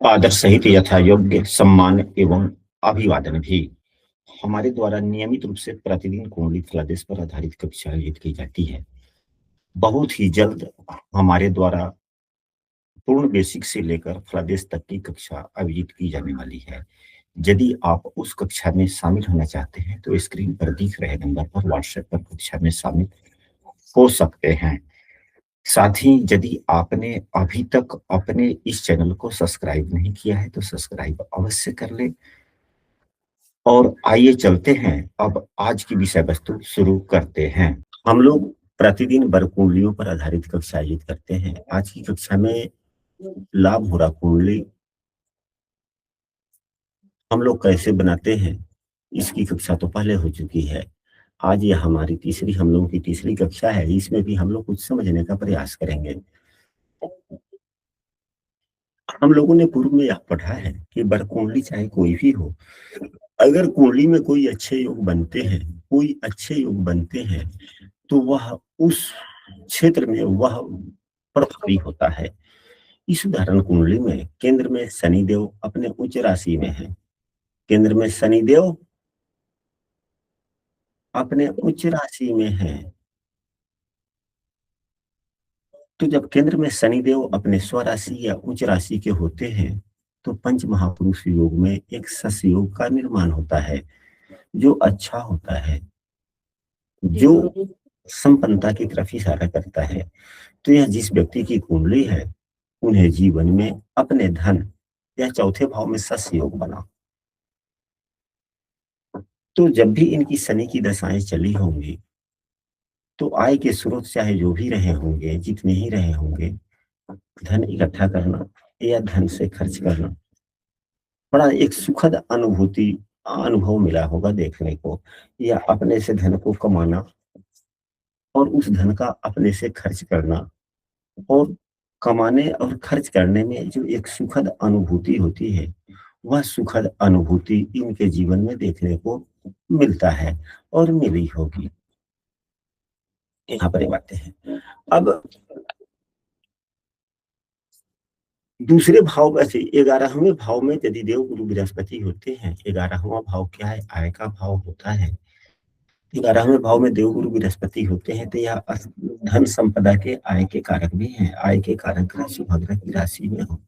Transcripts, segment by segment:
आदर सहित यथा योग्य सम्मान एवं अभिवादन भी हमारे द्वारा नियमित रूप से प्रतिदिन कुंडली फलादेश पर आधारित कक्षा आयोजित की जाती है। बहुत ही जल्द हमारे द्वारा पूर्ण बेसिक से लेकर फलादेश तक की कक्षा आयोजित की जाने वाली है। यदि आप उस कक्षा में शामिल होना चाहते हैं तो स्क्रीन पर दिख रहे नंबर पर व्हाट्सएप पर कक्षा में शामिल हो सकते हैं। साथ ही यदि आपने अभी तक अपने इस चैनल को सब्सक्राइब नहीं किया है तो सब्सक्राइब अवश्य कर लें। और आइए चलते हैं, अब आज की विषय वस्तु शुरू करते हैं। हम लोग प्रतिदिन वर्ग कुंडलियों पर आधारित कक्षा आयोजित करते हैं। आज की कक्षा में लाभ होरा कुंडली हम लोग कैसे बनाते हैं, इसकी कक्षा तो पहले हो चुकी है। आज यह हमारी हम लोगों की तीसरी कक्षा है। इसमें भी हम लोग कुछ समझने का प्रयास करेंगे। हम लोगों ने पूर्व में यह पढ़ा है कि वर्ग कुंडली चाहे कोई भी हो, अगर कुंडली में कोई अच्छे योग बनते हैं, तो वह उस क्षेत्र में वह प्रभावी होता है। इस उदाहरण कुंडली में केंद्र में शनिदेव अपने उच्च राशि में है। केंद्र में शनिदेव अपने उच्च राशि में है। तो जब केंद्र में शनिदेव अपने स्वराशि या उच्च राशि के होते हैं तो पंच महापुरुष योग में एक सस योग का निर्माण होता है, जो अच्छा होता है, जो संपन्नता की तरफ इशारा करता है। तो यह जिस व्यक्ति की कुंडली है उन्हें जीवन में अपने धन या चौथे भाव में सस योग बना। तो जब भी इनकी शनि की दशाएं चली होंगी तो आय के स्रोत चाहे जो भी रहे होंगे, जितने ही रहे होंगे, धन इकट्ठा करना या धन से खर्च करना बड़ा एक सुखद अनुभव मिला होगा देखने को, या अपने से धन को कमाना और उस धन का अपने से खर्च करना, और कमाने और खर्च करने में जो एक सुखद अनुभूति होती है, वह सुखद अनुभूति इनके जीवन में देखने को मिलता है और मिली होगी। यहाँ पर ये बातें हैं। अब दूसरे भाव वैसे 11वें भाव में यदि देव गुरु बृहस्पति होते हैं, 11वां भाव क्या है? आय का भाव होता है। 11वें भाव में देव गुरु बृहस्पति होते हैं तो यह धन संपदा के आय के कारक भी हैं। आय के कारक राशि भद्र की राशि में हो,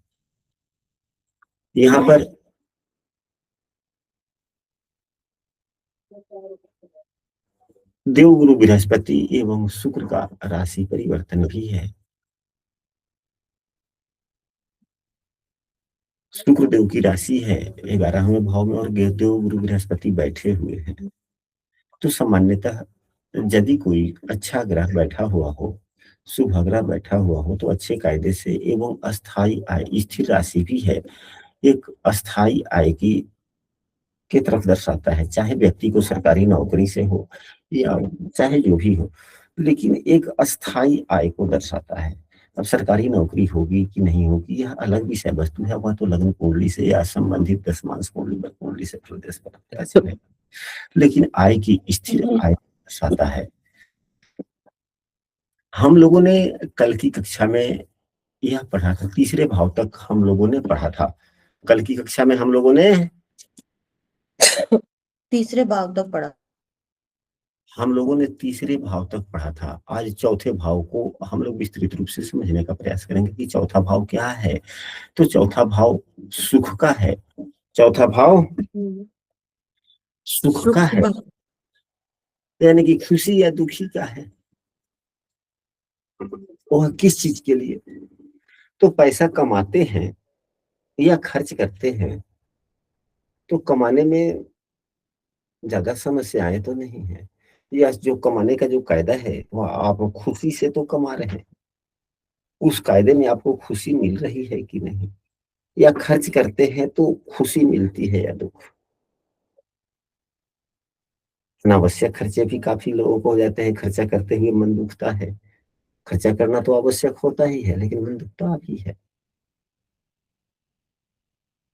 यहाँ पर देव गुरु बृहस्पति एवं शुक्र का राशि परिवर्तन भी है। शुक्र देव की राशि है 11वें भाव में और देव गुरु बृहस्पति बैठे हुए हैं। तो सामान्यतः यदि कोई अच्छा ग्रह बैठा हुआ हो, शुभ ग्रह बैठा हुआ हो, तो अच्छे कायदे से एवं अस्थाई आय, स्थिर राशि भी है, एक अस्थाई आय की तरफ दर्शाता है। चाहे व्यक्ति को सरकारी नौकरी से हो या चाहे जो भी हो, लेकिन एक अस्थाई आय को दर्शाता है। अब सरकारी नौकरी होगी कि नहीं होगी यह अलग विषय वस्तु है, वह तो लग्न कुंडली से या संबंधित दशमांश कुंडली से प्रदेश पर पता चलेगा। लेकिन आय की स्थिर आय दर्शाता है। हम लोगों ने कल की कक्षा में यह पढ़ा था, तीसरे भाव तक हम लोगों ने पढ़ा था। कल की कक्षा में हम लोगों ने तीसरे भाव तक पढ़ा। हम लोगों ने तीसरे भाव तक पढ़ा था। आज चौथे भाव को हम लोग विस्तृत रूप से समझने का प्रयास करेंगे कि चौथा भाव क्या है। तो चौथा भाव सुख का है। चौथा भाव सुख का है, यानी कि खुशी या दुखी का है, वह किस चीज के लिए? तो पैसा कमाते हैं या खर्च करते हैं तो कमाने में ज्यादा समस्याएं तो नहीं है, या जो कमाने का जो कायदा है वह आप खुशी से तो कमा रहे हैं, उस कायदे में आपको खुशी मिल रही है कि नहीं, या खर्च करते हैं तो खुशी मिलती है या दुख। अनावश्यक खर्चे भी काफी लोगों को हो जाते हैं, खर्चा करते हुए मन दुखता है। खर्चा करना तो आवश्यक होता ही है लेकिन मन दुखता भी है।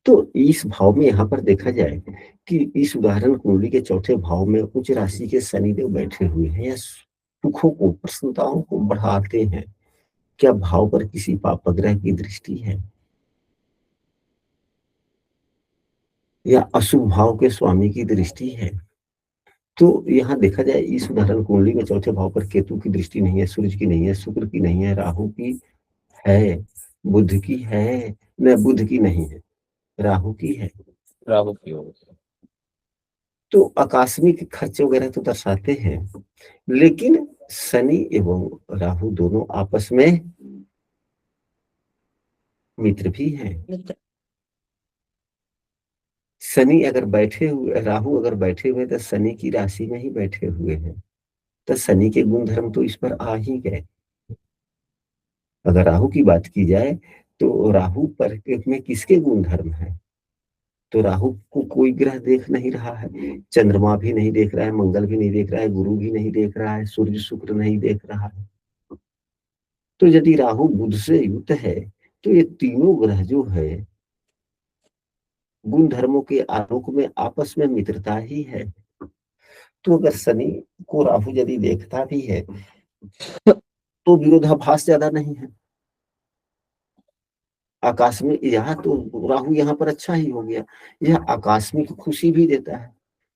तो इस भाव में यहाँ पर देखा जाए कि इस उदाहरण कुंडली के चौथे भाव में उच्च राशि के शनिदेव बैठे हुए हैं, या सुखों को, प्रसन्नताओं को बढ़ाते हैं। क्या भाव पर किसी पाप ग्रह की दृष्टि है? या अशुभ भाव के स्वामी की दृष्टि है। तो यहाँ देखा जाए इस उदाहरण कुंडली में चौथे भाव पर केतु की दृष्टि नहीं है, सूर्य की नहीं है, शुक्र की नहीं है, राहु की है, बुध की है, न बुध की नहीं है, राहु की है। राहु की ओर। तो आकस्मिक खर्च वगैरह तो दर्शाते हैं, लेकिन शनि एवं राहु दोनों आपस में मित्र भी हैं। शनि अगर बैठे हुए, राहु अगर बैठे हुए तो शनि की राशि में ही बैठे हुए हैं, तो शनि के गुण धर्म तो इस पर आ ही गए। अगर राहु की बात की जाए तो राहु पर में किसके गुण धर्म है? तो राहु को कोई ग्रह देख नहीं रहा है, चंद्रमा भी नहीं देख रहा है, मंगल भी नहीं देख रहा है, गुरु भी नहीं देख रहा है, सूर्य शुक्र नहीं देख रहा है। तो यदि राहु बुध से युक्त है तो ये तीनों ग्रह जो है गुण धर्मों के आलोक में आपस में मित्रता ही है। तो अगर शनि को राहु यदि देखता भी है तो विरोधाभास ज्यादा नहीं है। आकाश में यहाँ तो राहु यहाँ पर अच्छा ही हो गया, यह आकस्मिक खुशी भी देता है।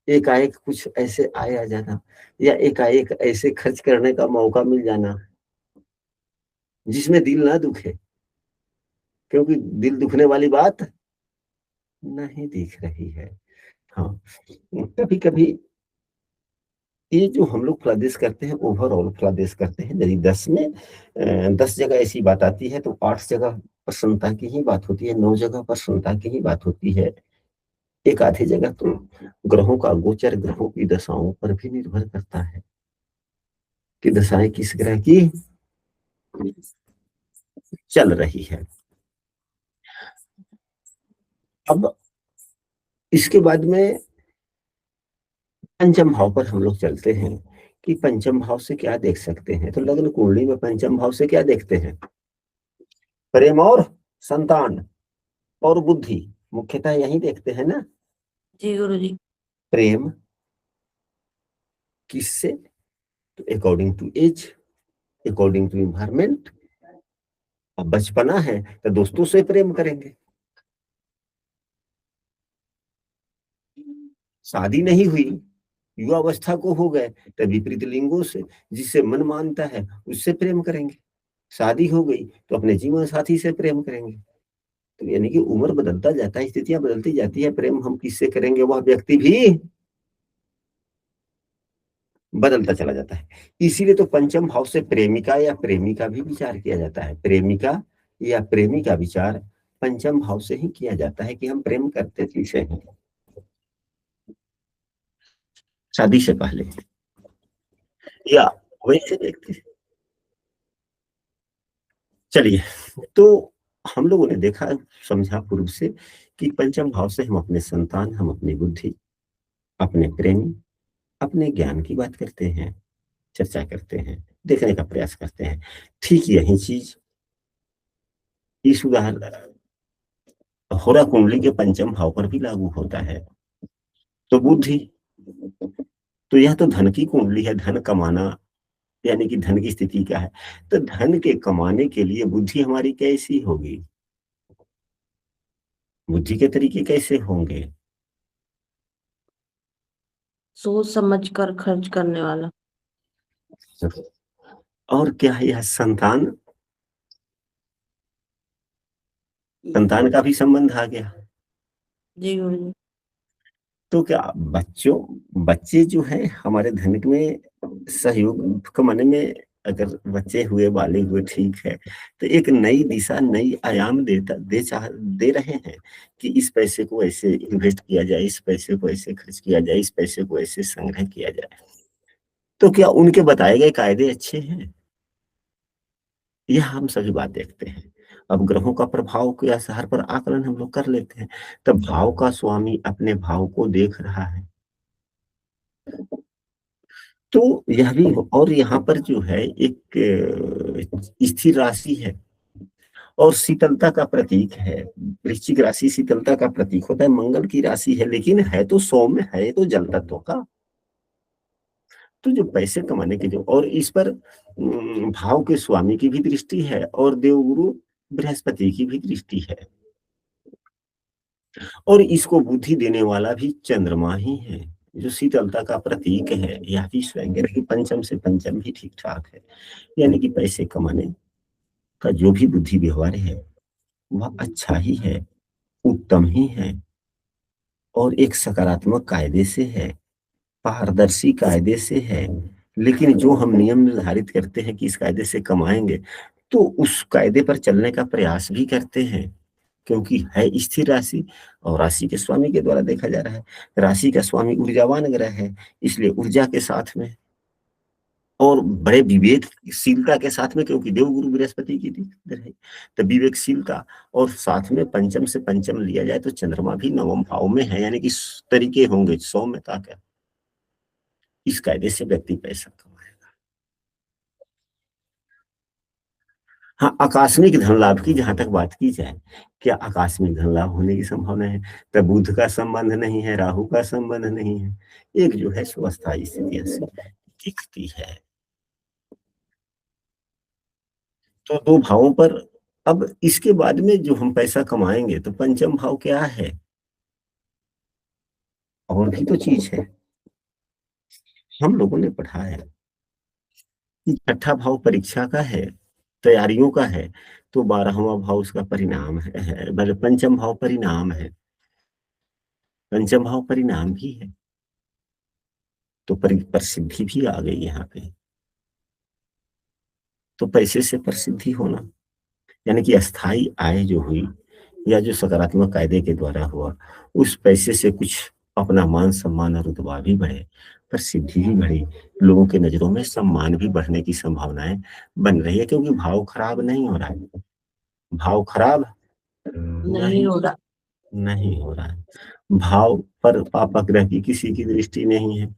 एकाएक कुछ ऐसे आया जाना या एकाएक ऐसे खर्च करने का मौका मिल जाना जिसमें दिल ना दुखे, क्योंकि दिल दुखने वाली बात नहीं दिख रही है। हाँ, कभी कभी ये जो हम लोग फलादेश करते हैं, ओवरऑल फलादेश करते हैं, यदि 10 में 10 जगह ऐसी बात आती है तो 8 जगह प्रसन्नता की ही बात होती है, 9 जगह प्रसन्नता की ही बात होती है। एक आधी जगह तो ग्रहों का गोचर ग्रहों की दशाओं पर भी निर्भर करता है कि दशाएं किस ग्रह की चल रही है। अब इसके बाद में पंचम भाव पर हम लोग चलते हैं कि पंचम भाव से क्या देख सकते हैं। तो लग्न कुंडली में पंचम भाव से क्या देखते हैं? प्रेम और संतान और बुद्धि, मुख्यतः यही देखते हैं ना। जी गुरु जी। प्रेम किससे? तो according to age, according to environment. अब बचपना है तो दोस्तों से प्रेम करेंगे, शादी नहीं हुई युवावस्था को हो गए तो विपरीत लिंगों से, जिससे मन मानता है उससे प्रेम करेंगे। शादी हो गई तो अपने जीवन साथी से प्रेम करेंगे। तो यानी कि उम्र बदलता जाता है, स्थितियां बदलती जाती है, प्रेम हम किससे करेंगे वह व्यक्ति भी बदलता चला जाता है। इसीलिए तो पंचम भाव से प्रेमिका या प्रेमी का भी विचार किया जाता है। प्रेमिका या प्रेमी का विचार पंचम भाव से ही किया जाता है कि हम प्रेम करते किसे हैं शादी से पहले, या वैसे देखते। चलिए, तो हम लोगों ने देखा समझा पूर्व से कि पंचम भाव से हम अपने संतान, हम अपनी बुद्धि, अपने प्रेमी, अपने ज्ञान की बात करते हैं, चर्चा करते हैं, देखने का प्रयास करते हैं। ठीक यही चीज इस उदाहरण होरा कुंडली के पंचम भाव पर भी लागू होता है। तो बुद्धि, तो यह तो धन की कुंडली है, धन कमाना, यानी कि धन की स्थिति क्या है। तो धन के कमाने के लिए बुद्धि हमारी कैसी होगी, बुद्धि के तरीके कैसे होंगे? सोच समझ कर खर्च करने वाला। और क्या है यह संतान, संतान का भी संबंध आ गया। जी गुरु जी। तो क्या बच्चों, बच्चे जो है हमारे धन में सहयोग कमाने में, अगर बच्चे हुए बालिग हुए ठीक है, तो एक नई दिशा नई आयाम दे रहे हैं कि इस पैसे को ऐसे इन्वेस्ट किया जाए, इस पैसे को ऐसे खर्च किया जाए, इस पैसे को ऐसे संग्रह किया जाए। तो क्या उनके बताए गए कायदे अच्छे हैं? यह हम सभी बात देखते हैं। अब ग्रहों का प्रभाव के आधार पर आकलन हम लोग कर लेते हैं। तब भाव का स्वामी अपने भाव को देख रहा है, तो यह भी और यहाँ पर जो है एक स्थिर राशि है और शीतलता का प्रतीक है। वृश्चिक राशि शीतलता का प्रतीक होता है, मंगल की राशि है, लेकिन है तो सौम्य, है तो जल तत्व का। तो जो पैसे कमाने के जो, और इस पर भाव के स्वामी की भी दृष्टि है और देवगुरु बृहस्पति की भी दृष्टि है। और इसको बुद्धि देने वाला भी चंद्रमा ही है, जो शीतलता का प्रतीक है। यह भी स्वयं की पंचम से पंचम भी ठीक ठाक है, यानी कि पैसे कमाने का जो भी बुद्धि व्यवहार है वह अच्छा ही है, उत्तम ही है, और एक सकारात्मक कायदे से है, पारदर्शी कायदे से है। लेकिन जो हम नियम निर्धारित करते हैं कि इस कायदे से कमाएंगे, तो उस कायदे पर चलने का प्रयास भी करते हैं, क्योंकि है स्थिर राशि और राशि के स्वामी के द्वारा देखा जा रहा है। राशि का स्वामी ऊर्जावान ग्रह है, इसलिए ऊर्जा के साथ में और बड़े विवेकशीलता के साथ में, क्योंकि देवगुरु बृहस्पति की ग्रह है, तो विवेकशीलता और साथ में पंचम से पंचम लिया जाए तो चंद्रमा भी नवम भाव में है, यानी कि इस तरीके होंगे सौम्यता का। इस कायदे से व्यक्ति पैसा कमाएगा। हाँ, आकस्मिक धन लाभ की जहां तक बात की जाए, क्या आकस्मिक धन लाभ होने की संभावना है? तो बुध का संबंध नहीं है, राहु का संबंध नहीं है, एक जो है स्वस्थायी स्थिति से दिखती है। तो दो भावों पर, अब इसके बाद में जो हम पैसा कमाएंगे तो पंचम भाव क्या है? और भी तो चीज है। हम लोगों ने पढ़ा है कि छठा भाव परीक्षा का है, तैयारियों का है, तो 12वां भाव उसका परिणाम है, मतलब पंचम भाव परिणाम है, पंचम भाव परिणाम भी है। तो प्रसिद्धि भी आ गई यहाँ पे। तो पैसे से प्रसिद्धि होना, यानी कि अस्थाई आय जो हुई या जो सकारात्मक कायदे के द्वारा हुआ, उस पैसे से कुछ अपना मान सम्मान और रुतबा भी बढ़े, प्रसिद्धि भी बढ़ी, लोगों के नजरों में सम्मान भी बढ़ने की संभावनाएं बन रही है, क्योंकि भाव खराब नहीं हो रहा है। भाव खराब नहीं नहीं, हो रहा। नहीं हो रहा है। भाव पर पापा ग्रह की किसी की दृष्टि नहीं है।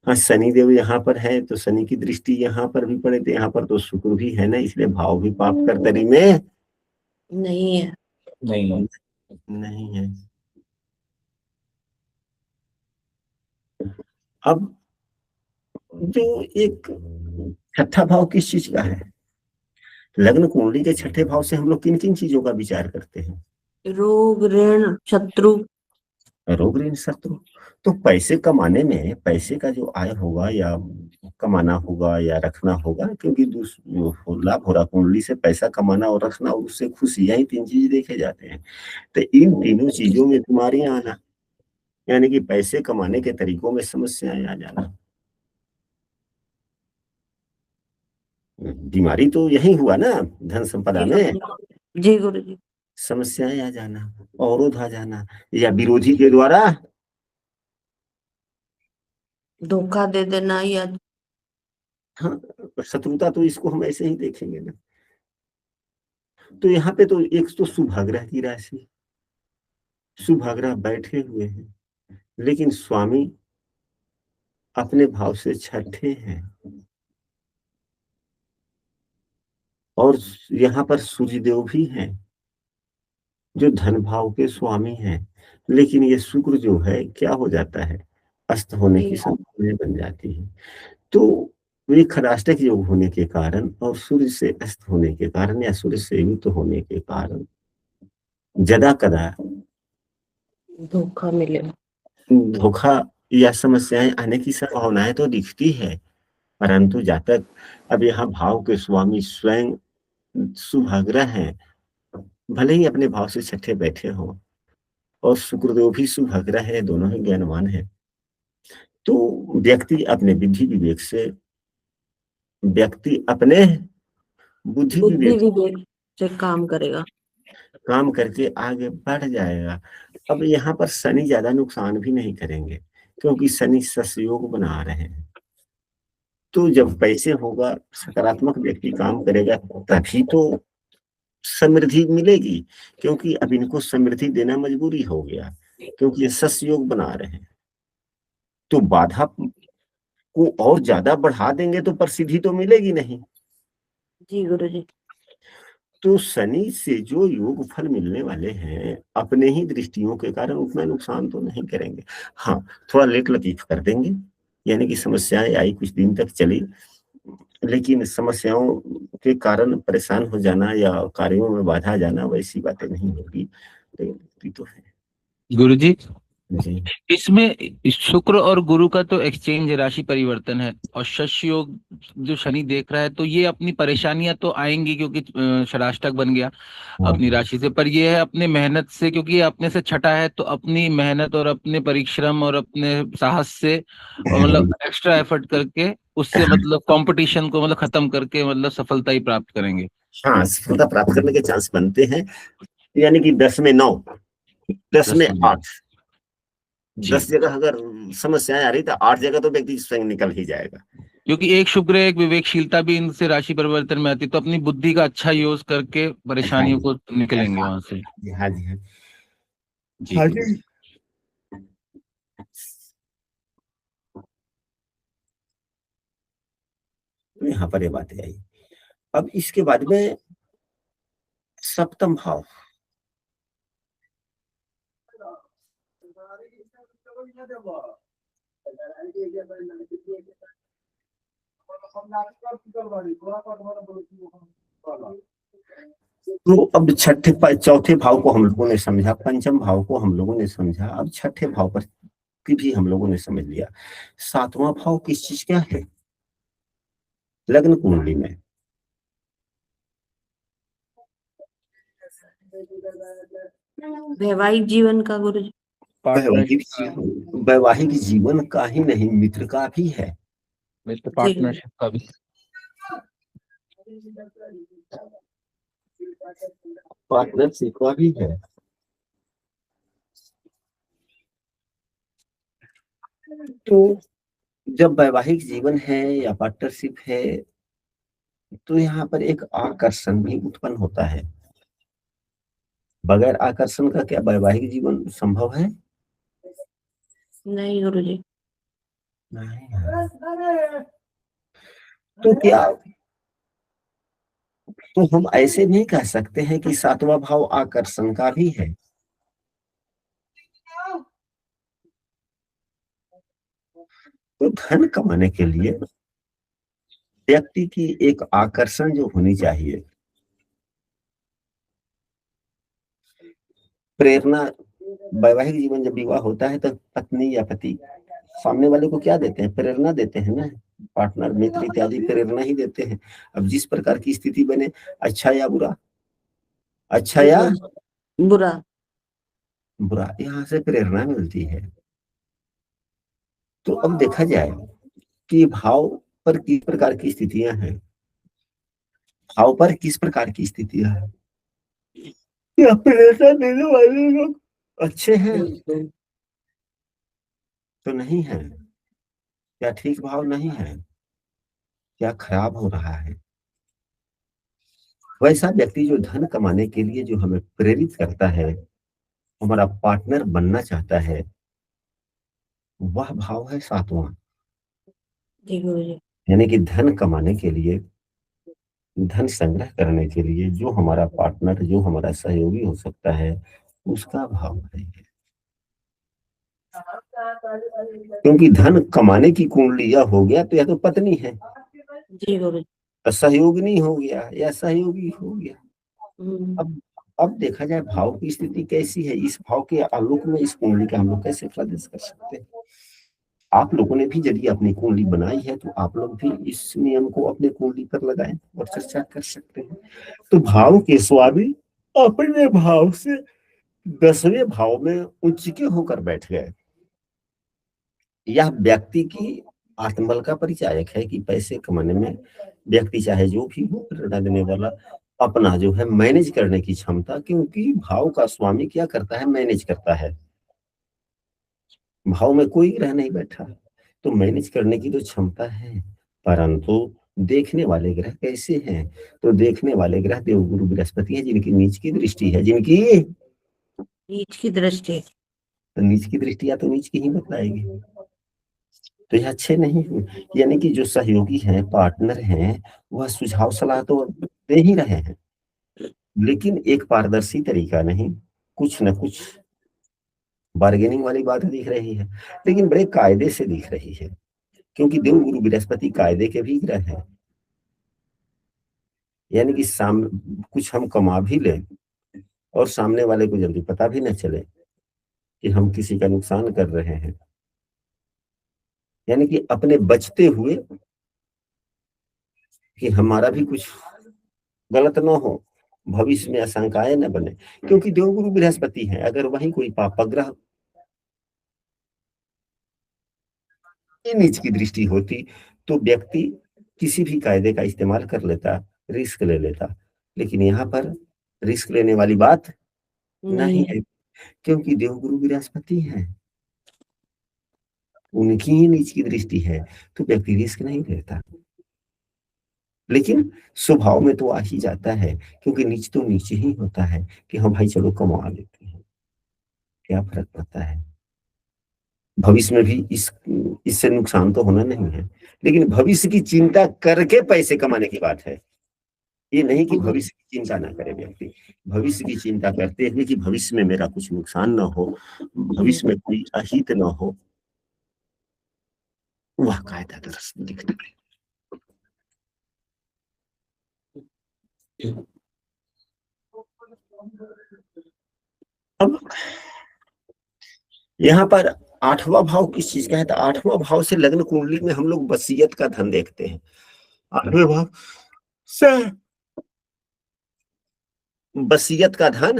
हाँ, शनि देव यहाँ पर है तो शनि की दृष्टि यहाँ पर भी पड़े, तो यहाँ पर तो शुक्र भी है ना, इसलिए भाव भी पाप कर्तरी में नहीं है। नहीं है, नहीं है। अब जो एक छठा भाव किस चीज का है? लग्न कुंडली के छठे भाव से हम लोग किन किन चीजों का विचार करते हैं? रोग ऋण शत्रु। रोग ऋण शत्रु। तो पैसे कमाने में, पैसे का जो आय होगा या कमाना होगा या रखना होगा, क्योंकि लाभ हो रहा कुंडली से पैसा कमाना और रखना, और उससे खुशी, यही तीन चीज देखे जाते हैं। तो इन तीनों चीजों में बीमारियां आना, यानी कि पैसे कमाने के तरीकों में समस्याएं आ जाना। बीमारी तो यही हुआ ना, धन संपदा जी में गुरु जी। गुरु जी। समस्याएं आ जाना, अवरोध आ जाना, या विरोधी के द्वारा धोखा दे देना या हाँ, शत्रुता, तो इसको हम ऐसे ही देखेंगे ना। तो यहाँ पे तो एक तो शुभाग्रह की राशि, शुभाग्रह बैठे हुए हैं, लेकिन स्वामी अपने भाव से छठे हैं, और यहाँ पर सूर्यदेव भी हैं जो धन भाव के स्वामी हैं, लेकिन ये शुक्र जो है क्या हो जाता है, अस्त होने की जी संभावना बन जाती है। तो वे खराष्टक योग होने के कारण और सूर्य से अस्त होने के कारण या सूर्य से युक्त होने के कारण जदा कदा धोखा मिलेगा। धोखा या समस्याएं आने की संभावनाएं तो दिखती है, परंतु जब तक, अब यहाँ भाव के स्वामी स्वयं शुभाग्रह हैं, भले ही अपने भाव से छठे बैठे हो, और शुक्रदेव भी शुभाग्रह है, दोनों ही ज्ञानवान है, तो व्यक्ति अपने बुद्धि विवेक से, व्यक्ति अपने बुद्धि बुद्धि विवेक विवेक से काम करेगा। काम करके आगे बढ़ जाएगा। अब यहाँ पर शनि ज्यादा नुकसान भी नहीं करेंगे, क्योंकि शनि ससयोग बना रहे हैं। तो जब पैसे होगा, सकारात्मक व्यक्ति काम करेगा, तभी तो समृद्धि मिलेगी, क्योंकि अब इनको समृद्धि देना मजबूरी हो गया, क्योंकि ये ससयोग बना रहे हैं। तो बाधा को और ज्यादा बढ़ा देंगे तो प्रसिद्धि तो मिलेगी नहीं। जी गुरु जी। तो शनि से जो योग फल मिलने वाले हैं, अपने ही दृष्टियों के कारण उतना नुकसान तो नहीं करेंगे। हाँ, थोड़ा लेट लतीफ कर देंगे, यानी कि समस्याएं आई, कुछ दिन तक चली, लेकिन समस्याओं के कारण परेशान हो जाना या कार्यों में बाधा आ जाना, वैसी बातें नहीं होगी। तो है। गुरुजी, जी इसमें शुक्र और गुरु का तो एक्सचेंज राशि परिवर्तन है, और शश योग जो शनि देख रहा है, तो ये अपनी परेशानियां तो आएंगी क्योंकि षडाष्टक बन गया हाँ अपनी राशि से, पर ये है अपने मेहनत से, क्योंकि ये अपने से छठा है, तो अपनी मेहनत और अपने परिश्रम और अपने साहस से, और मतलब एक्स्ट्रा एफर्ट करके उससे मतलब कंपटीशन को मतलब खत्म करके मतलब सफलता ही प्राप्त करेंगे। हाँ, सफलता प्राप्त करने के चांस बनते हैं। यानी कि 10 में 9, 10 में 8, जी, 10 जगह अगर समस्याएं आ रही तो 8 जगह तो व्यक्ति स्वयं निकल ही जाएगा। क्योंकि एक शुक्र एक विवेकशीलता भी इनसे राशि परिवर्तन में आती है, तो अपनी बुद्धि का अच्छा यूज करके हाँ परेशानियों जी, को निकलेंगे हाँ वहां से। जी, हाँ जी, हाँ जी हाँ गुरु। जी। तो यहाँ पर ये बातें आई। अब इसके बाद में सप्तम भाव, तो अब चौथे भाव को हम लोगों ने समझा, पंचम भाव को हम लोगों ने समझा, अब छठे भाव पर की भी हम लोगों ने समझ लिया। सातवां भाव किस चीज का है? लग्न कुंडली में वैवाहिक जीवन का गुरु जी। वैवाहिक पार्टनरशिप का, वैवाहिक जीवन का ही नहीं, मित्र का भी है। मित्र जी गुरु जी। पार्टनरशिप का भी। पार्टनरशिप का भी है। तो जब वैवाहिक जीवन है या पार्टनरशिप है, तो यहाँ पर एक आकर्षण भी उत्पन्न होता है। बगैर आकर्षण का क्या वैवाहिक जीवन संभव है? नहीं गुरु जी। नहीं है। तो क्या, तो हम ऐसे नहीं कह सकते हैं कि सातवां भाव आकर्षण का भी है? तो धन कमाने के लिए व्यक्ति की एक आकर्षण जो होनी चाहिए, प्रेरणा। वैवाहिक जीवन जब विवाह होता है तो पत्नी या पति सामने वाले को क्या देते हैं? प्रेरणा देते हैं ना। पार्टनर, मित्र इत्यादि प्रेरणा ही देते हैं। अब जिस प्रकार की स्थिति बने, अच्छा या बुरा, अच्छा जी या गुरु जी। बुरा। बुरा, यहाँ से प्रेरणा मिलती है। तो अब देखा जाए कि भाव पर किस प्रकार की स्थितियां हैं, भाव पर किस प्रकार की स्थितियां हैं। या प्रेरणा देने वाले लोग अच्छे हैं बिल्कुल। तो नहीं है, क्या ठीक भाव नहीं है, क्या खराब हो रहा है? वैसा व्यक्ति जो धन कमाने के लिए जो हमें प्रेरित करता है, हमारा पार्टनर बनना चाहता है, वह भाव है सातवां। जी गुरु जी। यानी कि धन कमाने के लिए, धन संग्रह करने के लिए जो हमारा पार्टनर, जो हमारा सहयोगी हो सकता है, उसका भाव है। क्योंकि धन कमाने की कुंडली या हो गया तो या तो पत्नी है, जी गुरु जी। सहयोगिनी हो गया या सहयोगी हो गया। हम्म। अब देखा जाए भाव की स्थिति कैसी है, इस भाव के आलोक में इस कुंडली का हम लोग कैसे प्रदेश कर सकते हैं। आप लोगों ने भी यदि अपनी कुंडली बनाई है तो आप लोग भी इस नियम को अपने कुंडली पर लगाएं और चर्चा कर सकते हैं। तो भाव के स्वामी अपने भाव से 10वें भाव में उच्च के होकर बैठ गए। यह व्यक्ति की आत्मबल का परिचायक है कि पैसे कमाने में व्यक्ति चाहे जो भी हो, प्रेरणा देने वाला, अपना जो है मैनेज करने की क्षमता। क्योंकि भाव का स्वामी क्या करता है? मैनेज करता है। भाव में कोई ग्रह नहीं बैठा, तो मैनेज करने की तो क्षमता है। परंतु देखने वाले ग्रह कैसे हैं? तो देखने वाले ग्रह देवगुरु बृहस्पति है, जिनकी नीच की दृष्टि है, जिनकी नीच की दृष्टि। नीच की दृष्टि या तो नीच की ही बतलाएगी। तो ये अच्छे नहीं है। यानी कि जो सहयोगी हैं, पार्टनर हैं, वह सुझाव सलाह तो दे ही रहे हैं, लेकिन एक पारदर्शी तरीका नहीं, कुछ न कुछ बार्गेनिंग वाली बात दिख रही है, लेकिन बड़े कायदे से दिख रही है। क्योंकि देव गुरु बृहस्पति कायदे के भी ग्रह हैं। यानी कि कुछ हम कमा भी लें और सामने वाले को जल्दी पता भी न चले कि हम किसी का नुकसान कर रहे हैं, यानी कि अपने बचते हुए कि हमारा भी कुछ गलत न हो, भविष्य में आशंकाएं न बने, क्योंकि देवगुरु बृहस्पति है। अगर वहीं कोई पापग्रह की नीच की दृष्टि होती तो व्यक्ति किसी भी कायदे का इस्तेमाल कर लेता, रिस्क ले लेता, लेकिन यहाँ पर रिस्क लेने वाली बात नहीं है, क्योंकि देवगुरु बृहस्पति है, उनकी ही नीच की दृष्टि है, तो व्यक्ति रिस्क नहीं लेता। लेकिन स्वभाव में तो आ ही जाता है, क्योंकि नीच तो नीचे ही होता है कि हाँ भाई चलो कमा लेते हैं, क्या फर्क पड़ता है, भविष्य में भी इससे नुकसान तो होना नहीं है। लेकिन भविष्य की चिंता करके पैसे कमाने की बात है, ये नहीं कि भविष्य की चिंता ना करे व्यक्ति। भविष्य की चिंता करते हैं कि भविष्य में मेरा कुछ नुकसान ना हो, भविष्य में कोई अहित ना हो, वह कायदा दरअसल दिखता है। अब यहाँ पर 8वां भाव किस चीज का है, तो 8वां भाव से लग्न कुंडली में हम लोग वसीयत का धन देखते हैं। 8वें भाव से वसीयत का धन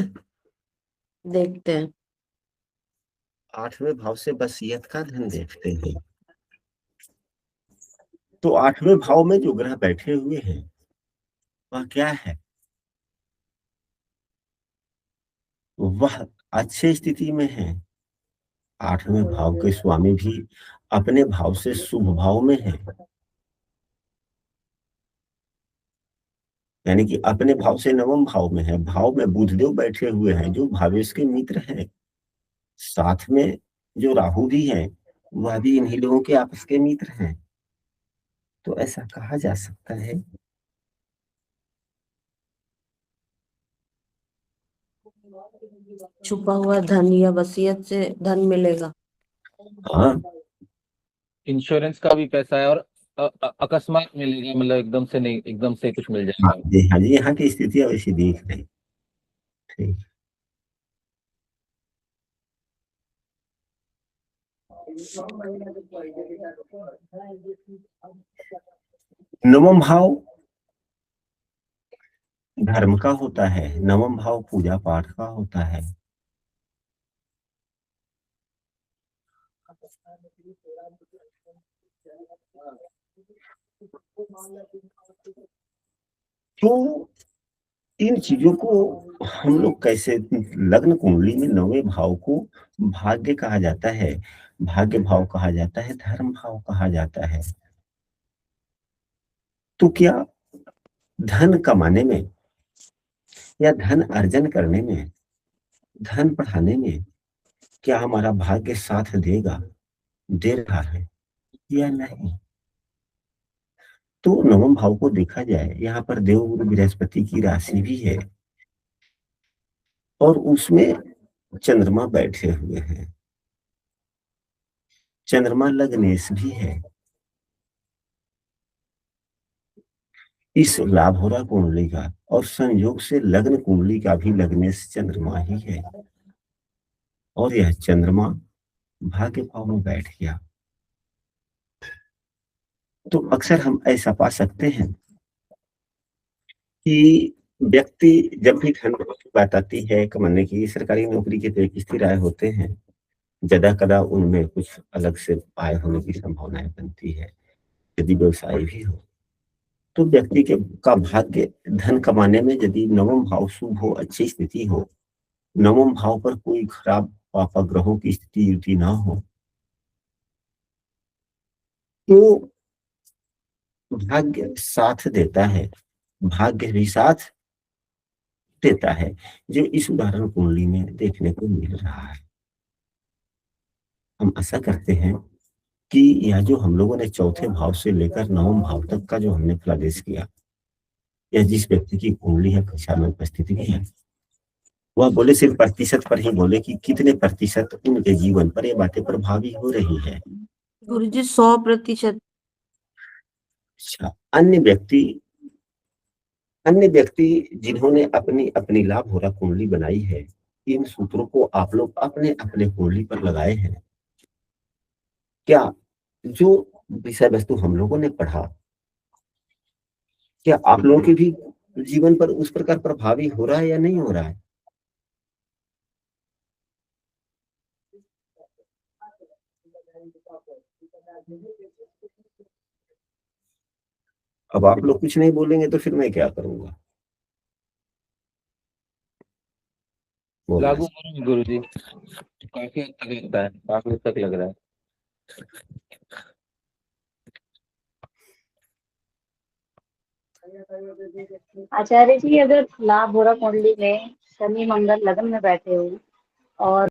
देखते हैं। 8वें भाव से वसीयत का धन देखते हैं। तो 8वें भाव में जो ग्रह बैठे हुए हैं वह क्या है, वह अच्छे स्थिति में है। 8वें भाव के स्वामी भी अपने भाव से शुभ भाव में है, यानी कि अपने भाव से 9वें भाव में है। भाव में बुधदेव बैठे हुए हैं जो भावेश के मित्र हैं, साथ में जो राहु भी है वह भी इन्हीं लोगों के आपस के मित्र हैं। तो ऐसा कहा जा सकता है छुपा हुआ धन या वसीयत से धन मिलेगा। हाँ, इंश्योरेंस का भी पैसा है और अकस्मात मिलेगा, मतलब एकदम से नहीं, एकदम से कुछ मिल हाँ जाएगा। जी, हाँ जी, यहाँ की स्थिति वैसी दिख रही। ठीक, नवम भाव धर्म का होता है, नवम भाव पूजा पाठ का होता है। तो इन चीजों को हम लोग कैसे, लग्न कुंडली में 9वें भाव को भाग्य कहा जाता है, भाग्य भाव कहा जाता है, धर्म भाव कहा जाता है। तो क्या धन कमाने में या धन अर्जन करने में, धन बढ़ाने में क्या हमारा भाग्य साथ देगा, दे रहा है या नहीं? तो 9वें भाव को देखा जाए, यहाँ पर देवगुरु बृहस्पति की राशि भी है और उसमें चंद्रमा बैठे हुए हैं, चंद्रमा लग्नेश भी है। इस लाभ हो रहा कुंडली का और संयोग से लग्न कुंडली का भी लग्नेश चंद्रमा ही है, और यह चंद्रमा भाग्य भाव में बैठ गया। तो अक्सर हम ऐसा पा सकते हैं कि व्यक्ति जब भी धन की बात आती है कमाने की, सरकारी नौकरी के तो एक स्थिर आय होते हैं, ज्यादा कदा उनमें कुछ अलग से आय होने की संभावनाएं बनती है। यदि व्यवसाय भी हो तो व्यक्ति के का भाग्य धन कमाने में, यदि 9वां भाव शुभ हो, अच्छी स्थिति हो, 9वां भाव पर कोई खराब पापग्रहों की स्थिति युति ना हो, तो भाग्य साथ देता है, भाग्य भी साथ देता है, जो इस उदाहरण कुंडली में देखने को मिल रहा है। हम आशा करते हैं कि यह जो हम लोगों ने चौथे भाव से लेकर 9वें भाव तक का जो हमने फलादेश किया, यह जिस व्यक्ति की कुंडली है कक्षा में उपस्थिति की है, वह बोले सिर्फ प्रतिशत पर ही बोले कि कितने प्रतिशत उनके जीवन पर ये बातें प्रभावी हो रही है। गुरुजी 100%। अच्छा, अन्य व्यक्ति जिन्होंने अपनी अपनी लाभ हो रहा कुंडली बनाई है, इन सूत्रों को आप लोग अपने अपने कुंडली पर लगाए हैं क्या? जो विषय वस्तु हम लोगों ने पढ़ा, क्या आप लोगों के भी जीवन पर उस प्रकार प्रभावी हो रहा है या नहीं हो रहा है? अब आप लोग कुछ नहीं बोलेंगे तो फिर मैं क्या करूंगा? बोलना लागू करूंगा गुरुजी, काफी हद तक लगता है, काफी हद तक लग रहा है। आचार्य जी, अगर लाभ हो रहा कुंडली में शनि मंगल लग्न में बैठे हो और